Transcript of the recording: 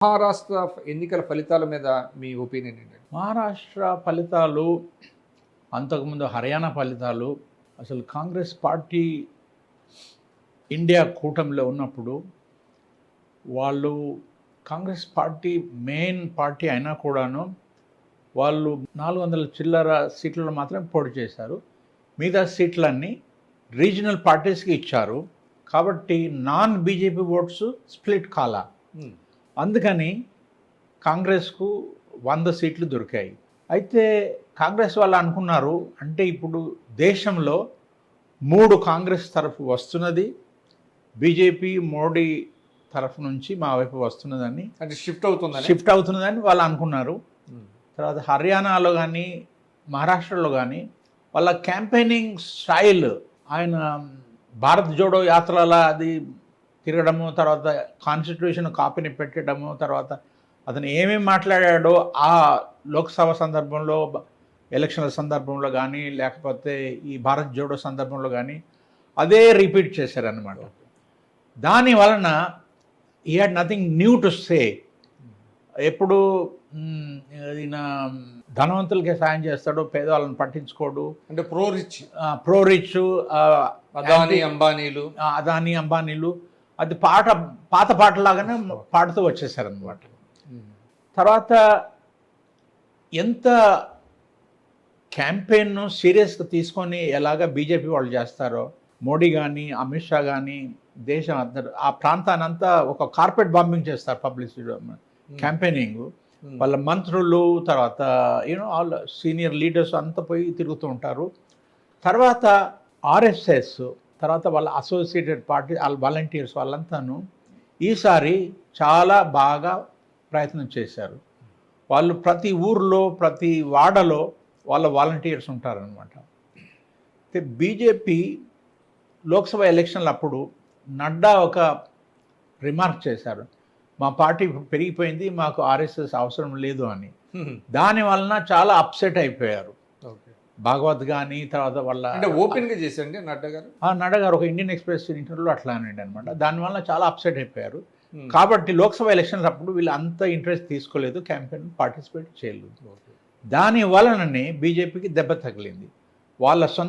మహారాష్ట్ర ఎన్నికల ఫలితాల మీద మీ ఒపీనియన్ ఏంటండి? మహారాష్ట్ర ఫలితాలు, అంతకుముందు హర్యానా ఫలితాలు, అసలు కాంగ్రెస్ పార్టీ ఇండియా కూటమిలో ఉన్నప్పుడు వాళ్ళు కాంగ్రెస్ పార్టీ మెయిన్ పార్టీ అయినా కూడాను వాళ్ళు 400 చిల్లర సీట్లలో మాత్రమే పోటీ చేశారు. మిగతా సీట్లన్నీ రీజనల్ పార్టీస్కి ఇచ్చారు. కాబట్టి నాన్ బీజేపీ ఓట్స్ స్ప్లిట్ కాలా. అందుకని కాంగ్రెస్కు 100 సీట్లు దొరికాయి. అయితే కాంగ్రెస్ వాళ్ళు అనుకున్నారు, అంటే ఇప్పుడు దేశంలో 3 కాంగ్రెస్ తరఫు వస్తున్నది, బీజేపీ మోడీ తరఫు నుంచి మా వైపు వస్తున్నదని, అంటే షిఫ్ట్ అవుతున్నదని వాళ్ళు అనుకున్నారు. తర్వాత హర్యానాలో కానీ మహారాష్ట్రలో కానీ వాళ్ళ క్యాంపెయినింగ్ స్టైల్, ఆయన భారత్ జోడో యాత్రల అది తిరగడము, తర్వాత కాన్స్టిట్యూషన్ కాపీని పెట్టడము, తర్వాత అతను ఏమేమి మాట్లాడాడో ఆ లోక్సభ సందర్భంలో, ఎలక్షన్ల సందర్భంలో కానీ, లేకపోతే ఈ భారత్ జోడో సందర్భంలో కానీ అదే రిపీట్ చేశారనమాట. దాని వలన ఈ had nothing new to say. ఎప్పుడు ఈయన ధనవంతులకే సాయం చేస్తాడు, పేదవాళ్ళని పట్టించుకోడు. అంటే ప్రో రిచ్ అదానీ అంబానీలు అది పాత పాటలాగానే పాడుతూ వచ్చేసారనమాట. తర్వాత ఎంత క్యాంపెయిన్ను సీరియస్గా తీసుకొని ఎలాగ బీజేపీ వాళ్ళు చేస్తారో, మోడీ కానీ అమిత్ షా కానీ దేశం అందరూ ఆ ప్రాంతానంతా ఒక కార్పెట్ బాంబింగ్ చేస్తారు. పబ్లిసిటీ క్యాంపెయినింగ్, వాళ్ళ మంత్రులు, తర్వాత ఆల్ సీనియర్ లీడర్స్ అంతా పోయి తిరుగుతూ ఉంటారు. తర్వాత ఆర్ఎస్ఎస్, తర్వాత వాళ్ళ అసోసియేటెడ్ పార్టీ, వాళ్ళ వాలంటీర్స్ వాళ్ళంతాను ఈసారి చాలా బాగా ప్రయత్నం చేశారు. వాళ్ళు ప్రతి ఊర్లో, ప్రతి వాడలో వాళ్ళ వాలంటీర్స్ ఉంటారనమాట. అయితే బీజేపీ లోక్సభ ఎలక్షన్లు అప్పుడు నడ్డా ఒక రిమార్క్ చేశారు, మా పార్టీ పెరిగిపోయింది, మాకు ఆర్ఎస్ఎస్ అవసరం లేదు అని. దాని వలన చాలా అప్సెట్ అయిపోయారు. భాగవత్ కానీ తర్వాత వాళ్ళ అంటే ఓపెన్గా చేశారండి నడ్డా గారు ఒక ఇండియన్ ఎక్స్ప్రెస్ ఇంటర్వ్యూలో అట్లా అనండి అనమాట. దానివల్ల చాలా అప్సెట్ అయిపోయారు. కాబట్టి లోక్సభ ఎలక్షన్స్ అప్పుడు వీళ్ళు అంత ఇంట్రెస్ట్ తీసుకోలేదు, క్యాంపెయిన్ పార్టిసిపేట్ చేయలేదు. దాని వలననే బీజేపీకి దెబ్బ తగిలింది. వాళ్ళ సొంత